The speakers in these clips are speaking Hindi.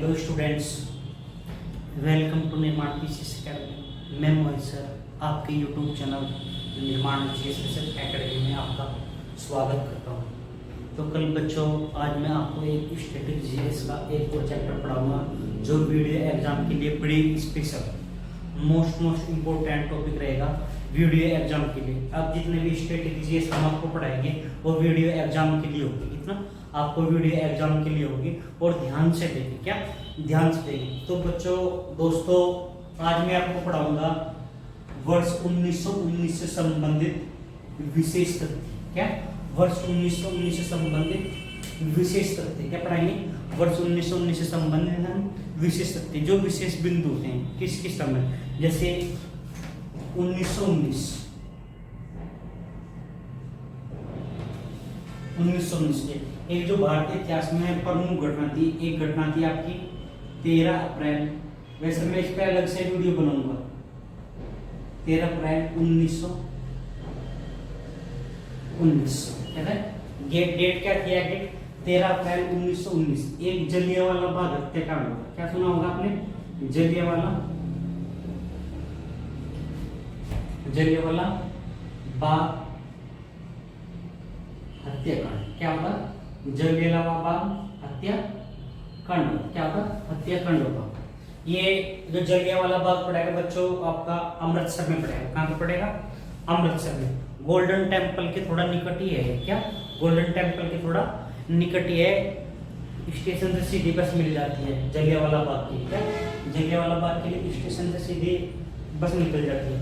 हेलो स्टूडेंट्स, वेलकम टू निर्माण पीसीएस एकेडमी। मैं मोहित सर आपके यूट्यूब चैनल निर्माण पीसीएस एकेडमी में आपका स्वागत करता हूं। तो कल बच्चों, आज मैं आपको एक स्टैटिक जीएस का एक और चैप्टर पढ़ाऊंगा जो वीडियो एग्जाम के लिए बड़ी स्पेशल मोस्ट इम्पोर्टेंट टॉपिक रहेगा वीडियो एग्जाम के लिए। अब जितने भी स्टैटिक जीएस हम आपको पढ़ाएंगे वो वीडियो एग्जाम के लिए होगी। इतना आपको वीडियो एग्जाम के लिए होगी और ध्यान से देंगे, क्या ध्यान से देंगे। तो बच्चों, दोस्तों, आज मैं आपको पढ़ाऊंगा वर्ष 1919 से संबंधित विशेष तथ्य। क्या वर्ष 1919 से संबंधित विशेष तथ्य क्या पढ़ाएंगे? वर्ष 1919 से संबंधित हम विशेष तथ्य, जो विशेष बिंदु होते हैं किस किस समय, जैसे 1919 के एक जो भारतीय इतिहास में प्रमुख घटना थी, एक घटना थी आपकी 13 अप्रैल। वैसे मैं इस पर अलग से वीडियो बनाऊंगा। 13 अप्रैल 1919 क्या है? डेट क्या किया? डेट 13 अप्रैल 1919 एक जलियांवाला बाग हत्याकांड हुआ। क्या सुना होगा आपने? जलियांवाला बाग हत्याकांड। क्या होगा? जलियांवाला बाग हत्याकांड। क्या होगा? हत्याकांड होगा। ये जो जलियांवाला बाग पड़ेगा बच्चों आपका अमृतसर में पड़ेगा। कहां पे पड़ेगा? अमृतसर में। गोल्डन टेम्पल के थोड़ा निकट ही है। क्या गोल्डन टेम्पल के थोड़ा निकट ही है। स्टेशन से सीधी बस मिल जाती है जलियांवाला बाग की। क्या जलियांवाला बाग के लिए स्टेशन से सीधी बस निकल जाती है।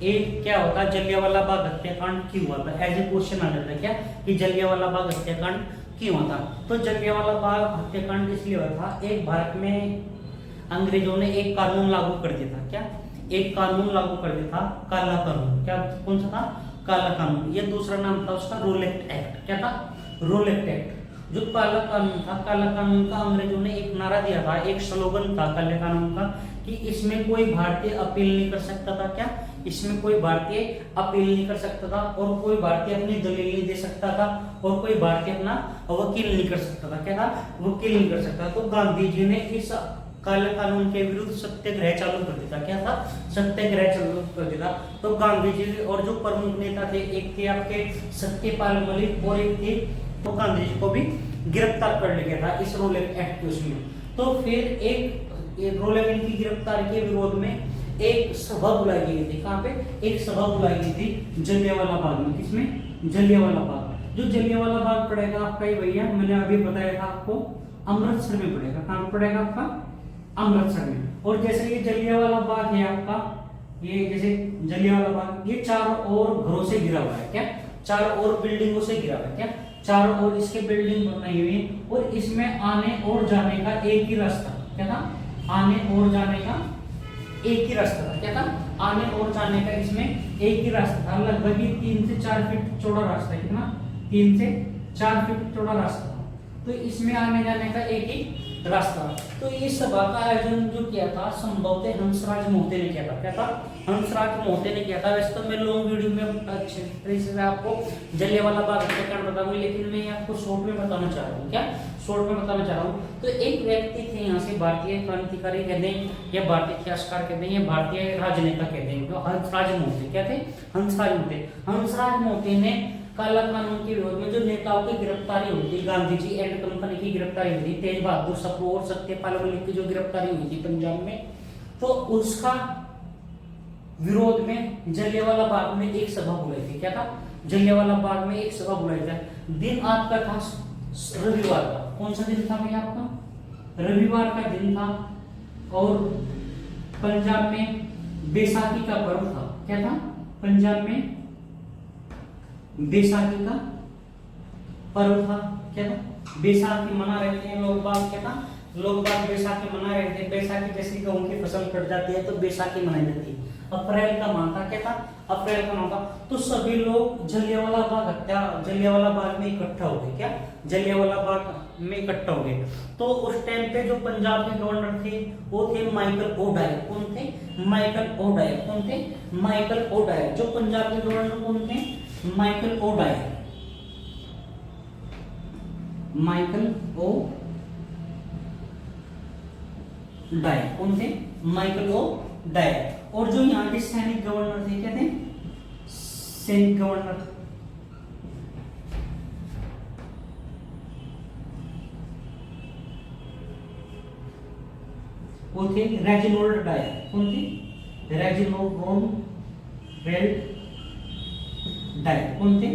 एक क्या होता है, जलियांवाला बाग हत्याकांड क्यों हुआ था? एज ए क्वेश्चन आ जाता है क्या कि जलियांवाला बाग हत्याकांड क्यों हुआ था? तो जलियांवाला बाग हत्याकांड इसलिए हुआ था, एक भारत में अंग्रेजों ने एक कानून लागू कर दिया था। क्या एक कानून लागू कर दिया था? काला कानून। क्या कौन सा था? काला कानून। ये दूसरा नाम था उसका रोलेट एक्ट। क्या था? Rowlatt act. जो काला कानून था, काला कानून का अंग्रेजों ने एक नारा दिया था, एक स्लोगन था काले कानून का कि इसमें कोई भारतीय अपील नहीं कर सकता था। क्या इसमें कोई भारतीय अपील नहीं कर सकता था और कोई भारतीय अपनी दलील नहीं दे सकता था और कोई भारतीय अपना वकील नहीं कर सकता था। क्या था? वकील नहीं कर सकता। तो गांधी जी ने इस काले कानून के विरुद्ध सत्याग्रह चालू कर दिया। क्या था? सत्याग्रह चालू कर दिया। तो गांधी जी और जो प्रमुख नेता थे, एक थे आपके सत्यपाल मलिक और एक थे, तो गांधी जी को भी गिरफ्तार कर लिया गया था इस रोलेट एक्ट के उसमें। तो फिर एक रोलेट एक्ट की गिरफ्तारी के विरोध में एक सभा बुलाई गई थी। कहाँ पे? एक सभा बुलाई गई थी जलियांवाला बाग में। किसमें? जलियांवाला बाग। जो जलियांवाला बाग पड़ेगा आपका ही भैया, मैंने अभी बताया था आपको, अमृतसर में पड़ेगा। कहाँ पड़ेगा आपका? अमृतसर में। और जैसे ये जलियांवाला बाग है आपका, ये जैसे जलियांवाला बाग ये चारों ओर घरों से घिरा हुआ है। क्या चारों ओर बिल्डिंगों से घिरा हुआ है? क्या चारों ओर इसके बिल्डिंग बनाई हुई है और इसमें आने और जाने का एक ही रास्ता। क्या था? आने और जाने का एक ही रास्ता था। क्या था? आने और जाने का इसमें एक ही रास्ता था। लगभग 3 से 4 फीट चौड़ा रास्ता है। कितना? 3 से 4 फीट चौड़ा रास्ता था। तो इसमें आने जाने का एक ही रास्ता। तो इस सभा का आयोजन जो किया था संभवतः हंसराज मोहिते ने किया था। क्या था? हंसराज मोहिते ने किया था। वैसे तो मैं लॉन्ग वीडियो में अच्छे तरीके से आपको जलियांवाला बाग हत्याकांड बताऊंगा, लेकिन मैं आपको शॉर्ट में बताना चाह रहा हूँ। क्या शॉर्ट में बताना चाह रहा हूँ? तो एक व्यक्ति थे यहाँ से, भारतीय क्रांतिकारी कहते हैं या भारतीय इतिहासकार कहते हैं या भारतीय राजनेता कहते हैं, तो हंसराज मोहिते। क्या थे? हंसराज मोहिते। हंसराज मोहिते ने काला कानून के विरोध में जो नेताओं की गिरफ्तारी हुई थी, गांधी जी एंड कंपनी की गिरफ्तारी हुई थी, तेज बहादुर सप्रू और सत्यपाल मलिक की जो गिरफ्तारी हुई थी पंजाब में, तो उसका विरोध में जलियांवाला बाग में एक सभा बुलाई थी। क्या था? जलियांवाला बाग में एक सभा बुलाई थी। दिन आपका था रविवार का। कौन सा दिन था भैया आपका? रविवार का दिन था। और पंजाब में बैसाखी का पर्व था। क्या था? पंजाब में बैसाखी का पर्व था। क्या था? बैसाखी मना रहे थे लोग बाग। क्या था? लोग बाग बैसाखी मना रहे थे। बैसाखी जैसे गेहूं की फसल कट जाती है तो बैसाखी मनाई जाती है। अप्रैल का माह था। क्या था? अप्रैल का माह था। तो सभी लोग जलियांवाला बाग में इकट्ठा हो गए। क्या जलियांवाला बाग में इकट्ठा हो गए। तो उस टाइम पे जो पंजाब के गवर्नर थे वो थे माइकल ओडायर। कौन थे? Michael O'Dwyer. कौन थे? Michael O'Dwyer. जो पंजाब के गवर्नर कौन थे? Michael O'Dwyer. Michael O'Dwyer. कौन थे? Michael O'Dwyer. और जो यहाँ के सैनिक गवर्नर थे, क्या थे? सैनिक गवर्नर, वो थे रेजिनोल्ड डायर। कौन थे? रेजिनोल्ड डायर। कौन थे?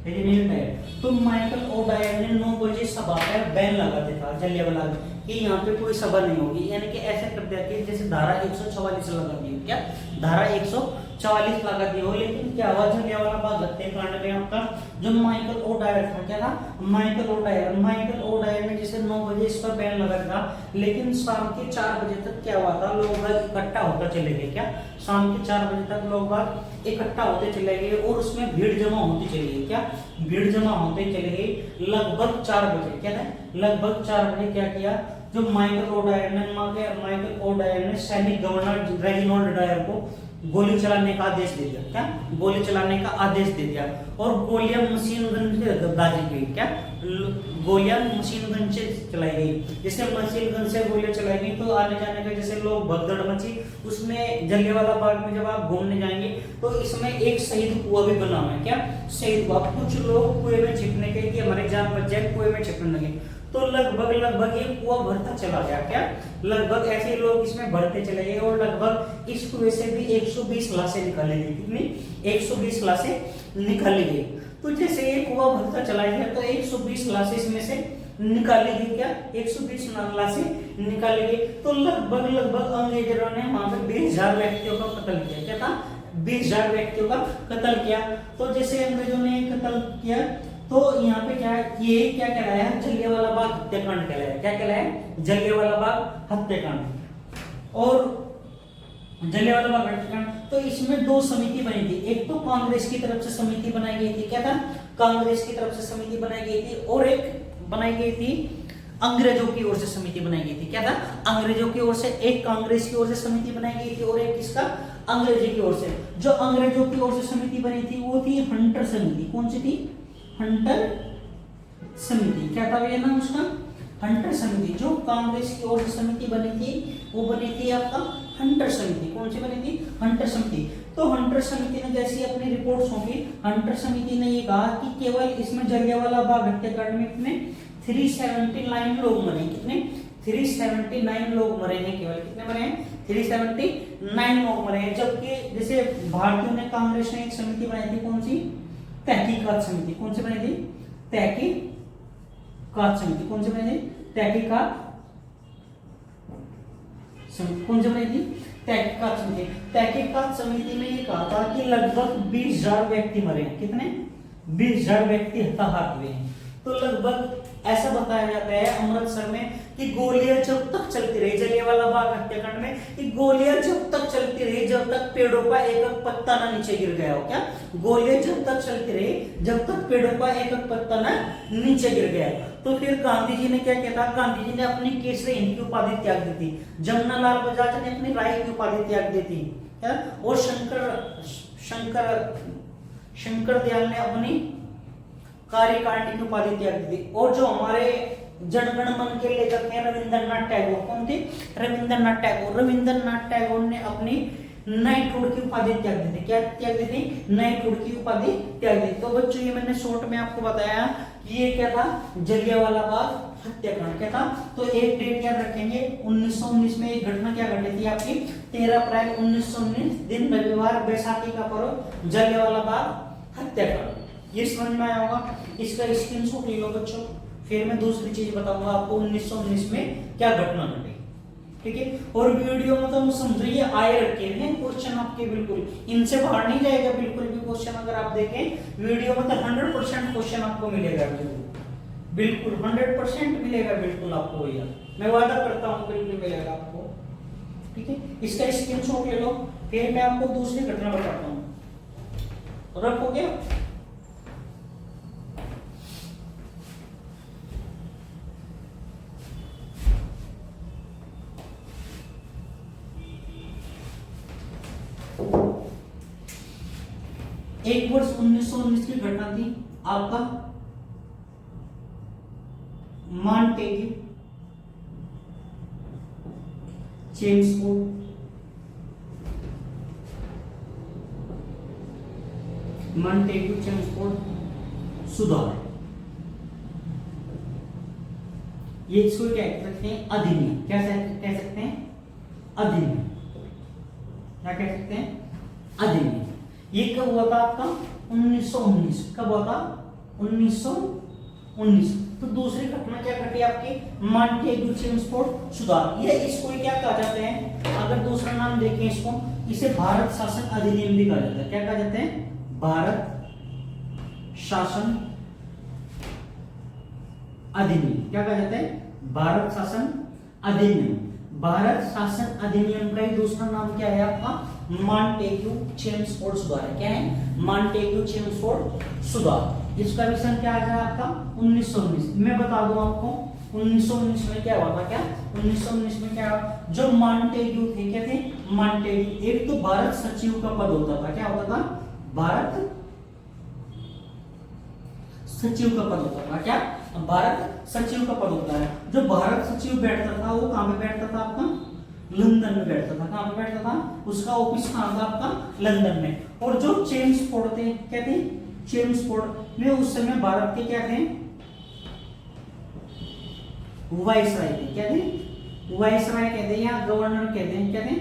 रेजिनोल्ड डायर। तो माइकल ओ डायर ने 9 बजे सभा पर बैन लगा दिया था जलियांवाला कि यहाँ पे कोई सभा नहीं होगी, यानी कि ऐसे कर दिया कि जैसे धारा 144 लगा दी हो। क्या धारा 144 लगा दी हो। लेकिन क्या हुआ जलियांवाला बाग हत्याकांड में आपका जो माइकल ओ डायर था, क्या था? माइकल ओ डायर ने जैसे 9 बजे इस पर बैन लगा था, लेकिन शाम के 4 बजे तक क्या हुआ था, लोग इकट्ठा होकर चले गए। क्या शाम के 4 बजे तक लोग इकट्ठा होते चले गए और उसमें भीड़ जमा होती चली गई। क्या भीड़ जमा होते चले गई लगभग 4 बजे। क्या था? लगभग 4 बजे क्या किया, जो माइकल ओ डायर ने सैनिक गवर्नर रेजिनोल्ड डायर को गोली चलाने का आदेश दे दिया। क्या गोली चलाने का आदेश दे दिया और गोलियां मशीन गन से दागी गई। क्या गोलियां मशीन गन से चलाई गई। जैसे मशीन गन से गोलियां चलाई गई तो आने जाने का जैसे लोग भगदड़ मची। उसमें जलियांवाला बाग में जब आप घूमने जाएंगे तो इसमें एक शहीद कुआं भी बना हुआ है। क्या शहीद कुआं? कुछ लोग कुएं में छिपने के कि हमारी जान बच जाए, कुएं में छिपने लगे, तो लगभग ये कुआं भरता चला गया। क्या लगभग ऐसे लोग इसमें भरते चले गए और लगभग इस कुएं से भी 120 लाशें निकाली गई। कितनी? 120 लाशें निकाली गई। तो जैसे ये कुआं भरता चला गया तो 120 लाशें इसमें से निकाली गई। क्या 120 लाशें निकाली गई। तो लगभग अंग्रेजों ने वहां पर 20,000 व्यक्तियों का कत्ल किया। क्या था? 20,000 व्यक्तियों का कत्ल किया। तो जैसे अंग्रेजों ने कत्ल किया तो यहाँ पे क्या है, ये क्या कहलाया? जलियांवाला बाग हत्याकांड कहलाया। क्या कहलाया? जलियांवाला बाग हत्याकांड। और जलियांवाला बाग हत्याकांड, तो इसमें 2 समिति बनी थी। एक तो कांग्रेस की तरफ से समिति बनाई गई थी। क्या था? कांग्रेस की तरफ से समिति बनाई गई थी। और एक बनाई गई थी अंग्रेजों की ओर से समिति बनाई गई थी। क्या था? अंग्रेजों की ओर से एक कांग्रेस की ओर से समिति बनाई गई थी और एक किसका? अंग्रेजी की ओर से। जो अंग्रेजों की ओर से समिति बनी थी वो थी हंटर समिति। कौन सी थी? हंटर समिति। क्या था ये नाम उसका? हंटर समिति। जो कांग्रेस की ओर से समिति बनी थी वो बनी थी आपका हंटर समिति। कौन सी बनी थी? हंटर समिति। तो हंटर समिति ने जैसी अपनी रिपोर्ट सौंपी, हंटर समिति ने ये कहा कि केवल इसमें जलियांवाला बाग हत्याकांड में कितने 379 लोग मरे। कितने? 379 लोग मरे हैं। केवल कितने मरे हैं? 379 लोग मरे हैं। जबकि जैसे भारतीयों ने, कांग्रेस ने एक समिति बनाई थी। कौन सी? तहकीकात समिति। कौन सी बनी थी? तहकीकात समिति। कौन सी बनी थी? तहकीकात समिति। कौन सी बनी थी? तहकीकात समिति। तहकीकात समिति में ये कहा था कि लगभग 20,000 व्यक्ति मरे हैं। कितने? 20,000 व्यक्ति हताहत हुए हैं। तो लगभग ऐसा बताया जाता है अमृतसर में कि गोलियां जब तक चलती रही, जलियांवाला बाग हत्याकांड में, कि गोलियां जब तक चलती रही जब तक पेड़ों का एक एक पत्ता ना नीचे गिर गया हो। क्या गोलियां जब तक चलती रही जब तक पेड़ों का एक एक पत्ता ना नीचे गिर गया। तो फिर गांधी जी ने क्या किया था? गांधी जी ने अपनी केसरी हिंद की उपाधि त्याग दी थी। जमनालाल बजाज ने अपनी राय की उपाधि त्याग दी थी। क्या? और शंकर दयाल ने अपनी कार्यकारिणी की उपाधि त्याग दी थी। और जो हमारे जनगण मन के लेखक हैं रविंद्रनाथ टैगोर, कौन थे? रविंद्रनाथ टैगोर ने अपनी नाइटहुड की उपाधि त्याग दी थी। क्या त्याग दी थी? नाइटहुड की उपाधि त्याग दी। तो बच्चों ये मैंने शॉर्ट में आपको बताया कि ये क्या था? जलियांवाला बाग हत्याकांड। क्या था? तो एक डेट याद रखेंगे, 1919 में एक घटना क्या घटी थी आपकी? 13 अप्रैल 1919 दिन रविवार, बैसाखी का पर्व, जलियांवाला बाग हत्याकांड। ये समझ में आया होगा। इसका स्क्रीनशॉट ले लो बच्चों। फिर मैं दूसरी चीज बताऊंगा आपको 1919 में क्या घटना घटी। ठीक है? और वीडियो में तो समझिए आए रखे हैं क्वेश्चन आपके, बिल्कुल इनसे बाहर नहीं जाएगा बिल्कुल भी क्वेश्चन। अगर आप देखें वीडियो में तो 100% क्वेश्चन आपको मिलेगा। बिल्कुल 100% मिलेगा बिल्कुल आपको भैया, मैं वादा करता हूँ बिल्कुल मिलेगा आपको। ठीक है? इसका स्क्रीनशॉट ले लो। फिर मैं आपको दूसरी घटना बताता हूँ। रख हो गया? एक वर्ष 1919 की घटना थी आपका मांटेग्यू चेम्सफोर्ड, मॉन्टेग्यू चेम्सफोर्ड सुधार, ये इसको क्या कह सकते हैं? अधिनियम। क्या कह सकते हैं? अधिनियम। क्या कह सकते हैं? अधिनियम। ये कब हुआ था आपका? 1919। कब हुआ था? 1919। तो दूसरी घटना क्या घटी आपकी? मॉन्टेग्यू चेम्सफोर्ड सुधार। ये इसको क्या कहा जाता है? अगर दूसरा नाम देखें इसको, इसे भारत शासन अधिनियम भी कहा जाता है। क्या कहा जाता है? भारत शासन अधिनियम। क्या कहा जाता है? भारत शासन अधिनियम। भारत शासन अधिनियम का ही दूसरा नाम क्या है आपका? मॉन्टेग्यू चेम्सफोर्ड सुधार है। क्या है? मॉन्टेग्यू चेम्सफोर्ड सुधार। इसका विषय क्या आ गया आपका? 1919। मैं बता दूं आपको 1919 में क्या हुआ था। क्या 1919 में क्या हुआ? जो मॉन्टेग्यू थे, क्या थे? मॉन्टेग्यू एक तो भारत सचिव का पद होता था। क्या होता था? भारत सचिव का पद होता था। क्या? भारत सचिव का पद होता है। जो भारत सचिव बैठता था वो कहां पे बैठता था आपका? लंदन में बैठता था। कहां पे बैठता था? उसका ऑफिस कहां था आपका? लंदन में। और जो चेम्सफोर्ड थे, क्या थे? चेम्सफोर्ड में उस समय भारत के क्या थे? वाइसराय थे। क्या थे? वाइसराय कहते हैं या गवर्नर कहते हैं। क्या थे?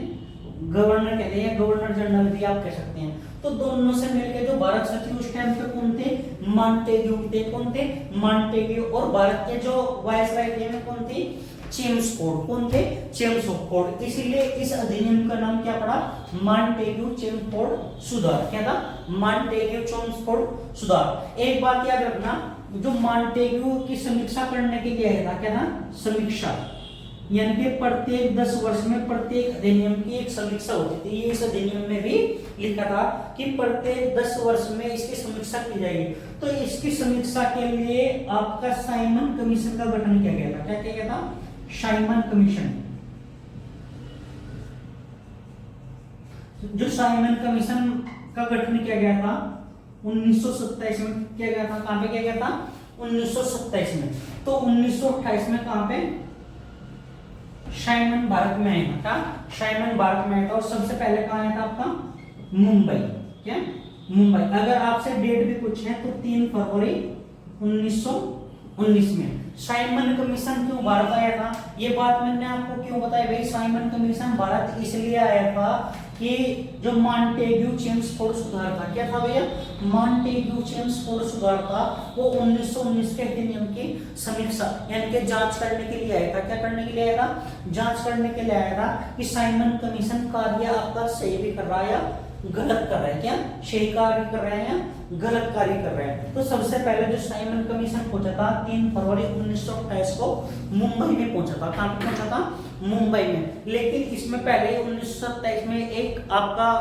गवर्नर कहते हैं या गवर्नर जनरल भी आप कह सकते हैं। तो दोनों से मिलकर जो भारत सचिव उस टाइम पे कौन थे? मॉन्टेग्यू थे। कौन थे? मॉन्टेग्यू। और भारत के जो वाइसराय थे वे कौन थे? चेम्सफोर्ड। कौन थे? चेम्सफोर्ड। इसीलिए इस अधिनियम का नाम क्या पड़ा? मॉन्टेग्यू चेम्सफोर्ड सुधार। क्या था? मॉन्टेग्यू चेम्सफोर्ड सुधार। एक बात याद रखना, जो मॉन्टेग्यू की समीक्षा करने के लिए आया था, क्या था? समीक्षा, यानी कि प्रत्येक 10 वर्ष में प्रत्येक अधिनियम की एक समीक्षा होती थी। ये इस अधिनियम में भी लिखा था कि प्रत्येक 10 वर्ष में इसकी समीक्षा की जाएगी। तो इसकी समीक्षा के लिए आपका साइमन कमीशन का गठन किया गया था। क्या किया गया था? Simon commission. जो साइमन कमीशन का गठन किया गया था 1927 में किया गया था। कहां पे किया गया था? 1927 में। तो 1928 में कहां पे? साइमन भारत में आया था। साइमन भारत में आया था। और सबसे पहले कहां आया था आपका? मुंबई। क्या? मुंबई। अगर आपसे डेट भी पूछे तो 3 फरवरी 1919 में साइमन कमीशन क्यों भारत आया था? ये बात मैंने आपको क्यों बताई भाई? साइमन कमीशन भारत इसलिए आया था कि जो मॉन्टेग्यू चेम्सफोर्ड सुधार था, क्या था भैया? मॉन्टेग्यू चेम्सफोर्ड सुधार था, वो 1919 के अधिनियम की समीक्षा यानी कि जांच करने के लिए आया था। क्या करने के लिए आया था? जांच करने के लिए आया था कि साइमन कमीशन कार्य आपका सही भी कर रहा है या गलत कर रहा है। क्या? सही कार्य कर रहे हैं या गलत कार्य कर रहे हैं। तो सबसे पहले जो साइमन कमीशन पहुंचा था 3 फरवरी 1928 को मुंबई में पहुंचा था। कहां पे पहुंचा था? मुंबई में। लेकिन इसमें पहले 1927 में एक आपका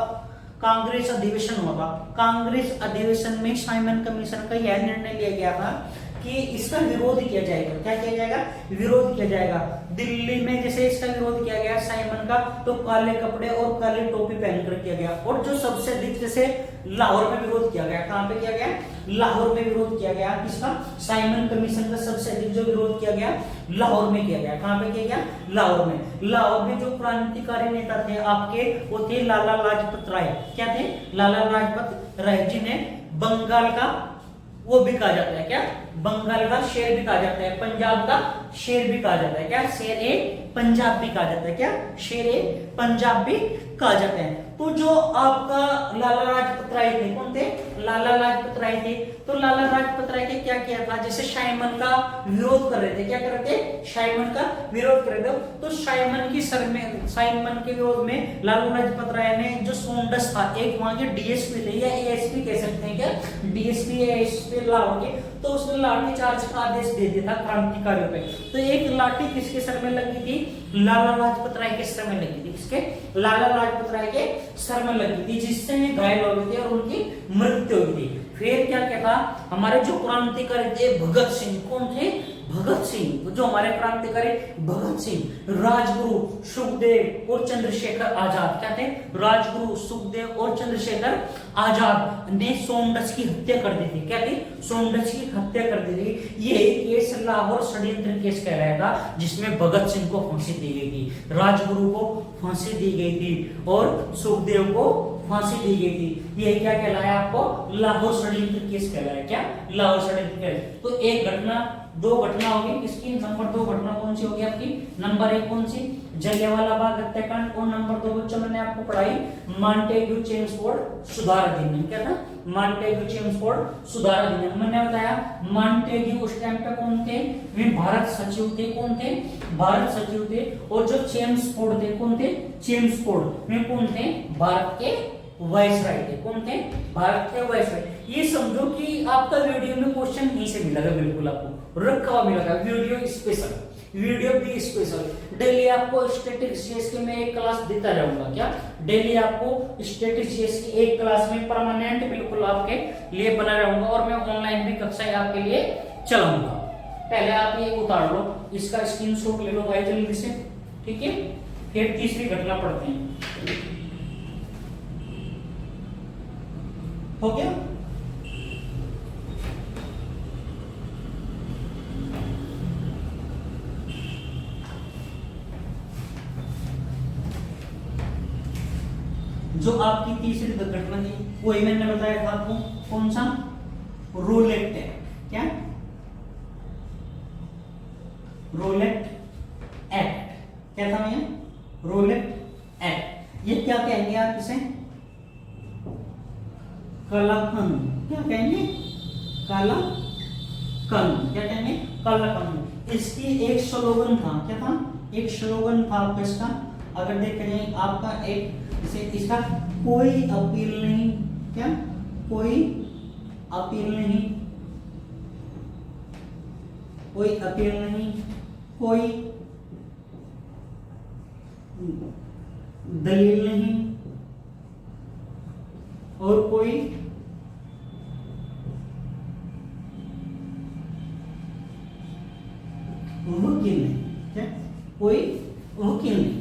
कांग्रेस अधिवेशन हुआ था। कांग्रेस अधिवेशन में साइमन कमीशन का यह निर्णय लिया गया था कि इसका विरोध किया जाएगा। क्या किया जाएगा? विरोध किया जाएगा। दिल्ली में जैसे इसका विरोध किया गया साइमन का, तो काले कपड़े और काली टोपी पहनकर किया गया। और जो सबसे अधिक जैसे लाहौर में विरोध किया गया। कहां पे किया गया? लाहौर में विरोध किया गया। किसका? साइमन कमीशन का सबसे अधिक जो विरोध किया गया लाहौर में किया गया। कहां पे किया गया? लाहौर में। लाहौर में जो क्रांतिकारी नेता थे आपके, वो थे लाला लाजपत राय। क्या थे? लाला लाजपत राय, जिन्हें बंगाल का वो भी कहा जाता है। क्या? बंगाल का शेर भी कहा जाता है, पंजाब का शेर भी कहा जाता है। क्या? शेर ए पंजाब भी कहा जाता है। क्या? शेर ए पंजाब भी कहा जाता है। तो जो आपका लाला लाजपत राय थे, कौन थे? लाला लाजपत राय थे। तो लाला लाजपत राय के क्या किया था? जैसे साइमन का विरोध कर रहे थे। क्या कर रहे थे? साइमन का विरोध कर रहे थे। तो साइमन के विरोध में लाला लाजपत राय ने जो सोंडस था, एक वहां के डीएसपी थे या एएसपी कह सकते हैं। क्या? डीएसपी या एएसपी लाहौर के। तो उसने लाठी चार्ज का आदेश दे दिया था क्रांतिकारियों पे। तो एक लाठी किसके सर में लगी थी? लाला लाजपत राय के सर में लगी थी। किसके? लाला लाजपत राय के सर में लगी थी, जिससे ये घायल हो गए थे और उनकी मृत्यु हुई थी। फिर क्या कहता? हमारे जो क्रांतिकारी थे भगत सिंह, कौन थे? भगत सिंह, जो हमारे क्रांतिकारी भगत सिंह, राजगुरु सुखदेव और चंद्रशेखर आजाद, क्या थे, राजगुरु सुखदेव और चंद्रशेखर आजाद ने सोमडच की हत्या कर दी थी। क्या थी, सोमडच की हत्या कर दी थी। ये केस लाहौर षड्यंत्र केस कहलाएगा, जिसमें भगत सिंह को फांसी दी गई थी, राजगुरु को फांसी दी गई थी और सुखदेव को फांसी दी गई थी। ये क्या कहलाया आपको, लाहौर षड्यंत्र केस कहलाया। क्या, लाहौर षड्यंत्र केस। तो एक घटना, दो घटना होगी इसकी। नंबर 2 घटना कौन सी होगी आपकी, नंबर 1 कौन सी, जलियांवाला बाग हत्याकांड, और नंबर 2 बच्चों मैंने आपको पढ़ाई मॉन्टेग्यू चेम्सफोर्ड सुधार अधिनियम। क्या था, मॉन्टेग्यू चेम्सफोर्ड सुधार अधिनियम। मैंने बताया मॉन्टेग्यू उस टाइम पे कौन थे, वे भारत सचिव थे। कौन थे, भारत सचिव थे। और जो चेम्सफोर्ड थे, कौन थे, चेम्सफोर्ड वे कौन थे, भारत के वाइसराय थे। कौन थे, भारत के वाइसराय। ये समझो कि आपका वीडियो में क्वेश्चन यहीं से मिलेगा, बिल्कुल आपको रखा हुआ मिलेगा। वीडियो स्पेशल, वीडियो भी स्पेशल। डेली आपको स्टैटिस्टिक्स जीएस की मैं एक क्लास देता रहूंगा। क्या, डेली आपको स्टैटिस्टिक्स जीएस की एक क्लास में परमानेंट बिल्कुल आपके लिए बना रहूंगा, और मैं ऑनलाइन भी कक्षाएं आपके लिए चलाऊंगा। पहले आप ये उतार लो, इसका स्क्रीनशॉट ले लो भाई जल्दी से, ठीक है। फिर तीसरी घटना पढ़ते हैं। हो गया, जो आपकी तीसरी घटना थी वही मैंने बताया था आपको, कौन सा, रोलेट एक्ट। क्या, रोलेट एक्ट। क्या था भैया, रोलेट एक्ट। ये क्या कहेंगे आप इसे, कलाकंद। क्या कहेंगे, कलाकंद। क्या कहेंगे, कलाकंद। इसकी एक स्लोगन था। क्या था, एक स्लोगन था आपका इसका, अगर देख रहे आपका एक इसे, इसका कोई अपील नहीं। क्या, कोई अपील नहीं, कोई अपील नहीं, कोई दलील नहीं, और कोई वकील नहीं। क्या, कोई वकील नहीं।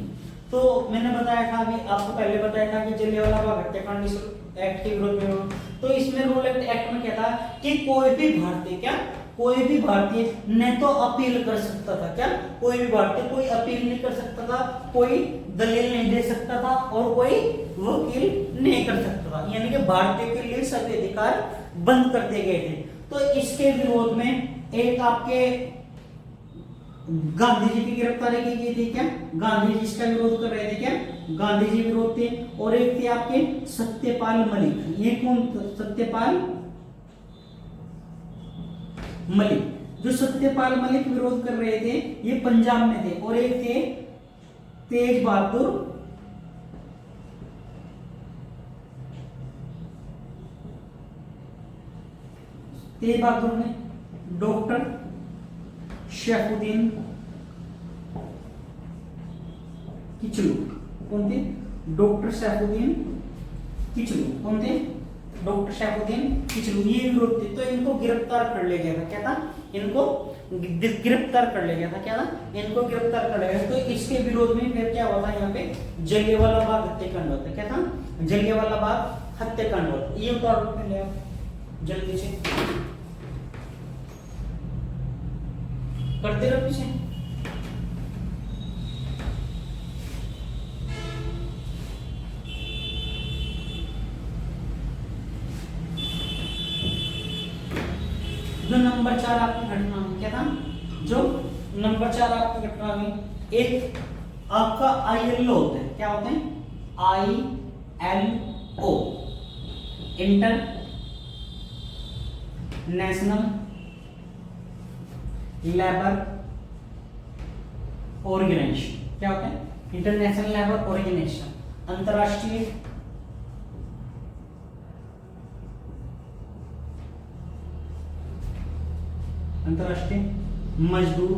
तो मैंने बताया था, अभी आपको पहले बताया था कि जलियांवाला बाग हत्याकांड एक्ट के विरोध में। तो इसमें रोलेट एक्ट में क्या था कि कोई भी भारतीय, क्या, कोई भी भारतीय न तो अपील कर सकता था। क्या, कोई भी भारतीय कोई अपील नहीं कर सकता था, कोई दलील नहीं दे सकता था, और कोई वकील नहीं कर सकता था। यानी कि भारतीय के लिए सभी अधिकार बंद कर दिए गए थे। तो इसके विरोध में एक आपके गांधी जी की गिरफ्तारी की गई थी। क्या, गांधी जी इसका विरोध कर रहे थे। क्या, गांधी जी विरोध थे। और एक थे आपके सत्यपाल मलिक। ये कौन, सत्यपाल मलिक। जो सत्यपाल मलिक विरोध कर रहे थे ये पंजाब में थे। और एक थे तेज बहादुर ने डॉक्टर शेफुद्दीन किचलू। कौन थे, डॉक्टर शेफुद्दीन किचलू। कौन थे, डॉक्टर शेफुद्दीन किचलू। ये विरोध थे। तो इनको गिरफ्तार कर लिया गया था। क्या था, इनको गिरफ्तार कर लिया गया था। क्या था, इनको गिरफ्तार कर लिया गया। तो इसके विरोध में फिर क्या हुआ था, यहाँ पे जलियांवाला बाग हत्याकांड होता है। क्या था, जलियांवाला बाग हत्याकांड होता है। ये उतार लो पहले आप जल्दी से, करते रहो पीछे। जो नंबर 4 आपकी घटना में क्या था, जो नंबर 4 आपकी घटना में एक आपका ILO होता है। क्या होते हैं, ILO, international labour organisation. क्या होता है, इंटरनेशनल लेबर ऑर्गेनाइजेशन, अंतरराष्ट्रीय मजदूर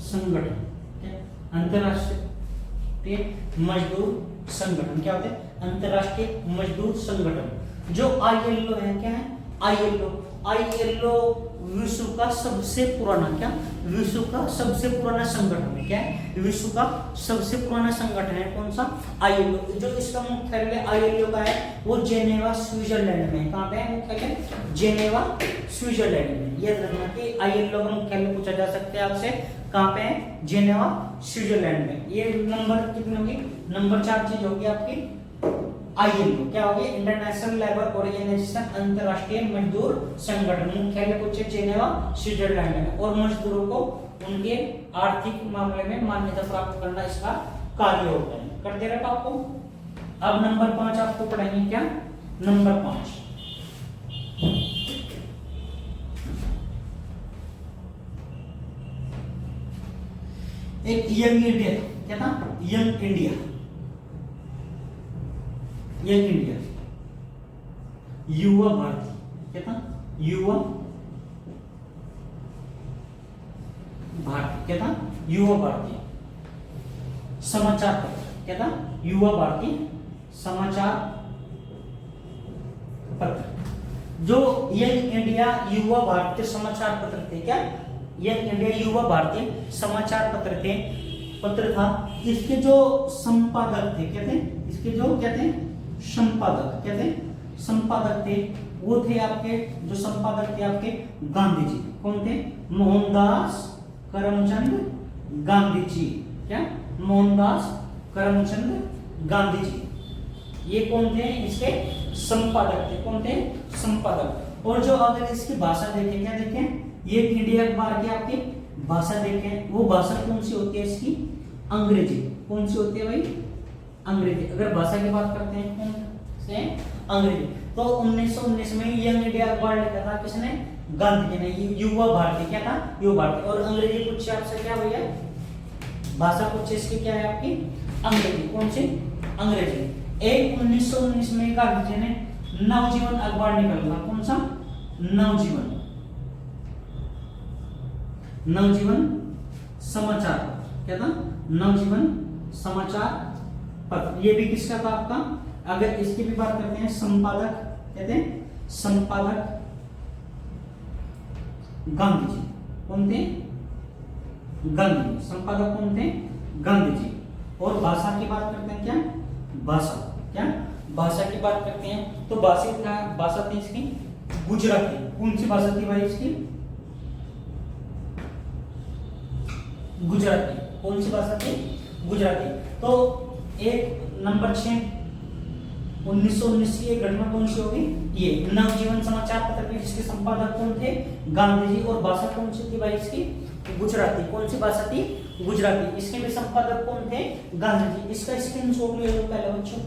संगठन। क्या, अंतरराष्ट्रीय मजदूर संगठन। क्या होते हैं, अंतरराष्ट्रीय मजदूर संगठन। जो ILO है, क्या है ILO? ILO विश्व का सबसे पुराना, क्या विश्व का सबसे पुराना संगठन है, क्या है विश्व का सबसे पुराना संगठन है कौन सा? ILO। जो इसका मुख्यालय ILO का है वो जेनेवा स्विट्जरलैंड में है। कहाँ पे है मुख्यालय? जेनेवा स्विट्जरलैंड में। याद रखना कि ILO का मुख्यालय पूछा जा सकता है आपसे, कहाँ पे है? जेनेवा स्विट्जरलैंड में। ये नंबर कितनी होगी? नंबर 4 चीज होगी आपकी ILO। क्या होगी? इंटरनेशनल लेबर ऑर्गेनाइजेशन, अंतरराष्ट्रीय मजदूर संगठन। मुख्यालय पूछे जेनेवा स्विट्जरलैंड में। और मजदूरों को उनके आर्थिक मामले में मान्यता प्राप्त करना इसका कार्य होता है। करते रहे आपको। अब नंबर 5 आपको पढ़ाएंगे, क्या नंबर 5 एक यंग इंडिया, क्या था? यंग इंडिया, यंग इंडिया, युवा भारती, क्या था? युवा भारती, क्या था? युवा भारती समाचार पत्र, क्या था? युवा भारती समाचार पत्र। जो यंग इंडिया युवा भारतीय समाचार पत्र थे, क्या यंग इंडिया युवा भारतीय समाचार पत्र था, इसके जो संपादक थे, क्या थे? इसके जो क्या थे? संपादक, क्या थे? संपादक थे वो थे आपके, जो संपादक थे आपके गांधी जी। कौन थे? मोहनदास करमचंद गांधी जी। क्या? मोहनदास करमचंद गांधी जी। ये कौन थे? इसके संपादक थे। कौन थे? संपादक। और जो अगर इसकी भाषा देखें, क्या देखें? ये इंडिया अखबार की आपकी भाषा देखें, वो भाषा कौन सी होती है इसकी? अंग्रेजी। कौन सी होती है भाई? अंग्रेजी। अगर भाषा की बात करते हैं कौन से? अंग्रेजी। तो 1919 में यंग इंडिया अखबार लिखा था किसने? गांधी जी ने। युवा भारती, क्या था? युवा भारती। और अंग्रेजी पूछे आपसे, क्या भैया भाषा पूछे इसकी, क्या है आपकी? अंग्रेजी। कौन सी? अंग्रेजी। 1919 में गांधी जी ने नवजीवन अखबार निकाला। कौन सा? नवजीवन, नवजीवन समाचार, क्या था? नवजीवन समाचार पत्र। ये भी किसका था आपका? अगर इसकी भी बात करते हैं, संपादक, कहते हैं संपादक गांधी जी। कौन थे? गांधी जी। संपादक कौन थे? गांधी जी। और भाषा की बात करते हैं, क्या भाषा, क्या भाषा की बात करते हैं तो भाषा थी इसकी गुजराती। कौन सी भाषा थी भाई इसकी? गुजराती। कौन सी भाषा थी? गुजराती। तो एक नंबर 6 1919 की एक घटना कौन सी होगी? ये नवजीवन समाचार पत्र के जिसके संपादक कौन थे? गांधी जी। और भाषा कौन सी थी भाई इसकी? गुजराती। कौन सी भाषा थी? गुजराती। इसके भी संपादक कौन थे? गांधी जी। इसका स्क्रीनशॉट ले लो पहले बच्चों।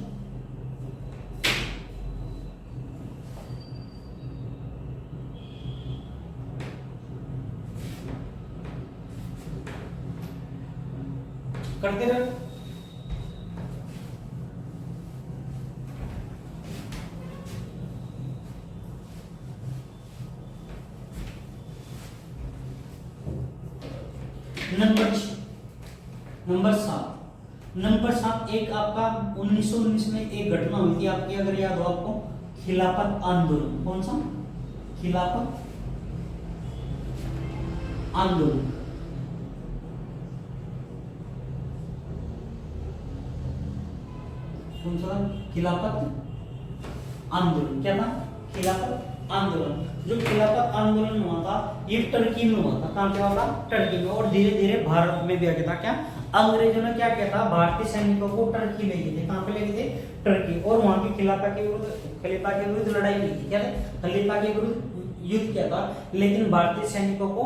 करते रहो। नंबर 7 एक आपका 1919 में एक घटना हुई थी आपकी, अगर याद हो आपको, खिलाफत आंदोलन। कौन सा? खिलाफत आंदोलन। कौन सा? खिलाफत आंदोलन। क्या था? खिलाफत आंदोलन। जो खिलाफत आंदोलन हुआ था ये टर्की में हुआ था। कहां पे हुआ था? टर्की में। और धीरे धीरे भारत में भी आ गया था। क्या अंग्रेजों ने क्या किया था? भारतीय सैनिकों को टर्की ले गए थे। कहां पे ले गए थे? टर्की। और वहां की खलीफा के विरुद्ध लड़ाई की थी। क्या खलीफा के विरुद्ध युद्ध किया था, लेकिन भारतीय सैनिकों को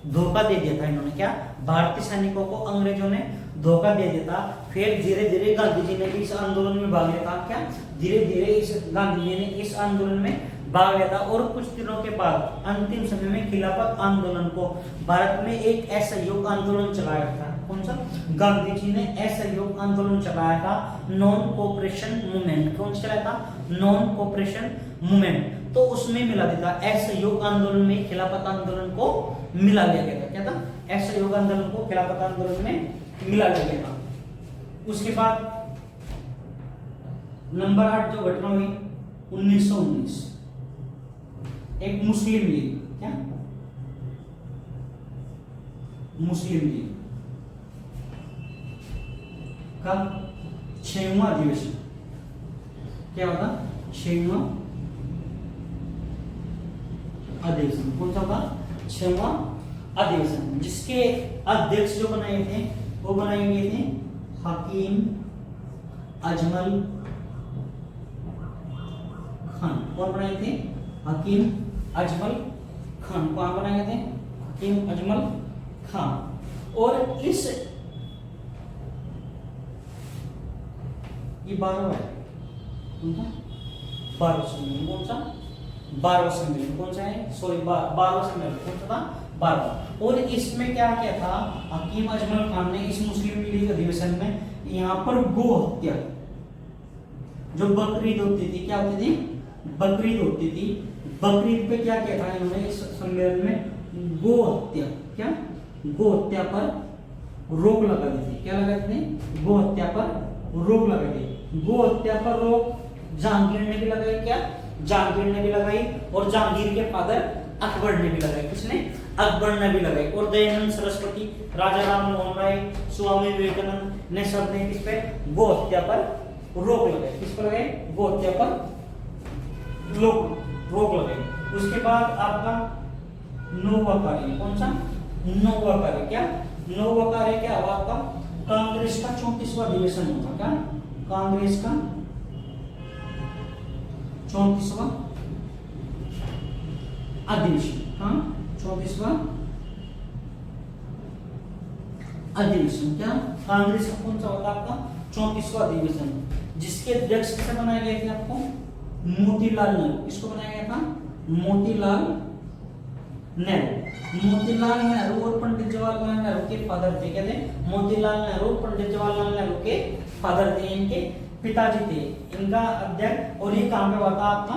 धोखा दे दिया था इन्होंने। क्या भारतीय सैनिकों को अंग्रेजों ने धोखा दे दिया था। फिर धीरे धीरे गांधी जी ने भी इस आंदोलन में भाग लिया था। क्या धीरे धीरे इस गांधी जी ने इस आंदोलन में भाग लिया था। और कुछ दिनों के बाद अंतिम समय में खिलाफत आंदोलन को भारत में एक असहयोग आंदोलन चलाया था। कौन सा? गांधी जी ने असहयोग आंदोलन चलाया था, नॉन कोऑपरेशन मूवमेंट। कौन चलाया था? Non cooperation movement. तो उसमें मिला दिया था असहयोग आंदोलन में खिलाफत आंदोलन को मिला लिया गया था। क्या था? असहयोग आंदोलन को खिलाफत आंदोलन में मिला लिया गया था। उसके बाद नंबर 8 जो घटना हुई 1919। एक मुस्लिम लीग, क्या मुस्लिम लीग का 6वां अधिवेशन, क्या होगा 6वां अधिवेशन, कौन सा होगा 6वां अधिवेशन, जिसके अध्यक्ष जो बनाए थे वो बनाए गए थे हकीम अजमल खान। कौन बनाए थे हकीम अजमल खान। कौन बनाए थे हकीम अजमल खान। और इस ये 12वां है, कौन सा 12वां सम्मेलन, कौन सा 12वां सम्मेलन, कौन सा है सॉरी 12वां सम्मेलन, कौन सा था 12वां। और इसमें क्या क्या था, हकीम अजमल खान ने इस मुस्लिम लीग अधिवेशन में यहाँ पर गो हत्या, जो बकरीद होती थी, क्या होती थी बकरीद होती थी, बकरीद पे क्या क्या था इन्होंने इस सम्मेलन में गो हत्या, क्या गो हत्या पर रोक लगा दी थी। क्या लगा दी थी गो हत्या पर रोक लगा दी। गो हत्या पर रोक जहांगीर ने भी लगाई, क्या जहांगीर ने भी लगाई, और जहांगीर के फादर अकबर ने भी लगाई। किसने अकबर ने भी लगाई। और दयानंद सरस्वती, राजा राम मोहन राय, स्वामी विवेकानंद ने सब ने किस पे गो हत्या पर रोक लगाई। किस पर लगाई गो हत्या पर रोक लगाई। उसके बाद आपका 9वां कार्य, कौन सा 9वां कार्य, क्या 9वां कार्य क्या हुआ आपका कांग्रेस का 34वां अधिवेशन होगा। क्या कांग्रेस का 34वां अधिवेशन, हाँ 34वां अधिवेशन, क्या कांग्रेस का कौन सा होता आपका 34वां अधिवेशन, जिसके अध्यक्ष किसे बनाए गए थे आपको मोतीलाल नेहरू। किसको बनाया गया था मोतीलाल नेहरू। मोतीलाल नेहरू और पंडित जवाहरलाल नेहरू के फादर थे। क्या थे मोतीलाल नेहरू पंडित जवाहरलाल नेहरू के फादर थे, इनके पिताजी थे। इनका अध्यक्ष, और ये कहां पे हुआ था आपका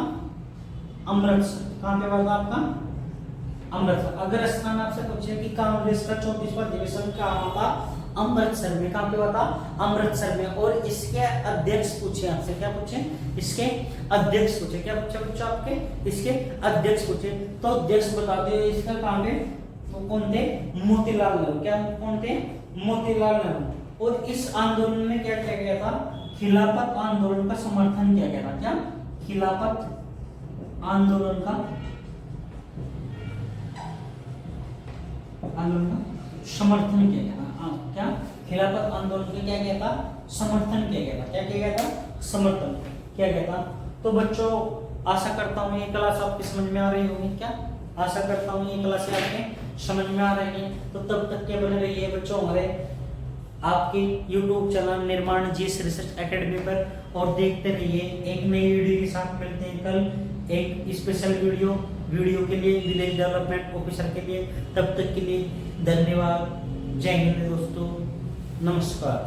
अमृतसर। कहां पे हुआ था आपका अमृतसर। अगर स्थान आपसे पूछे कि कांग्रेस का 34वां अधिवेशन कहां हुआ था अमृतसर में। कहां पे हुआ था अमृतसर में। और इसके अध्यक्ष पूछे आपसे, क्या पूछे इसके अध्यक्ष पूछे, क्या पूछे आपके इसके अध्यक्ष पूछे, तो अध्यक्ष बता दो इसका कहां पे तो कौन थे मोतीलाल नेहरू। क्या कौन थे मोतीलाल नेहरू। और इस आंदोलन में क्या किया गया था खिलाफत आंदोलन का समर्थन किया गया था। क्या खिलाफत आंदोलन का समर्थन किया गया था। क्या खिलाफत आंदोलन का क्या किया था समर्थन किया गया था। क्या किया गया था समर्थन किया गया था। तो बच्चों आशा करता हूँ ये क्लास आपकी समझ में आ रही होगी। क्या आशा करता हूँ ये क्लास आपके समझ में आ रही है। तो तब तक के बने रहिए बच्चों हमारे आपके YouTube चैनल निर्माण जीएस रिसर्च एकेडमी पर, और देखते रहिए। एक नई वीडियो के साथ मिलते हैं कल एक स्पेशल वीडियो के लिए, विलेज डेवलपमेंट ऑफिसर के लिए। तब तक के लिए धन्यवाद। जय हिंद दोस्तों, नमस्कार।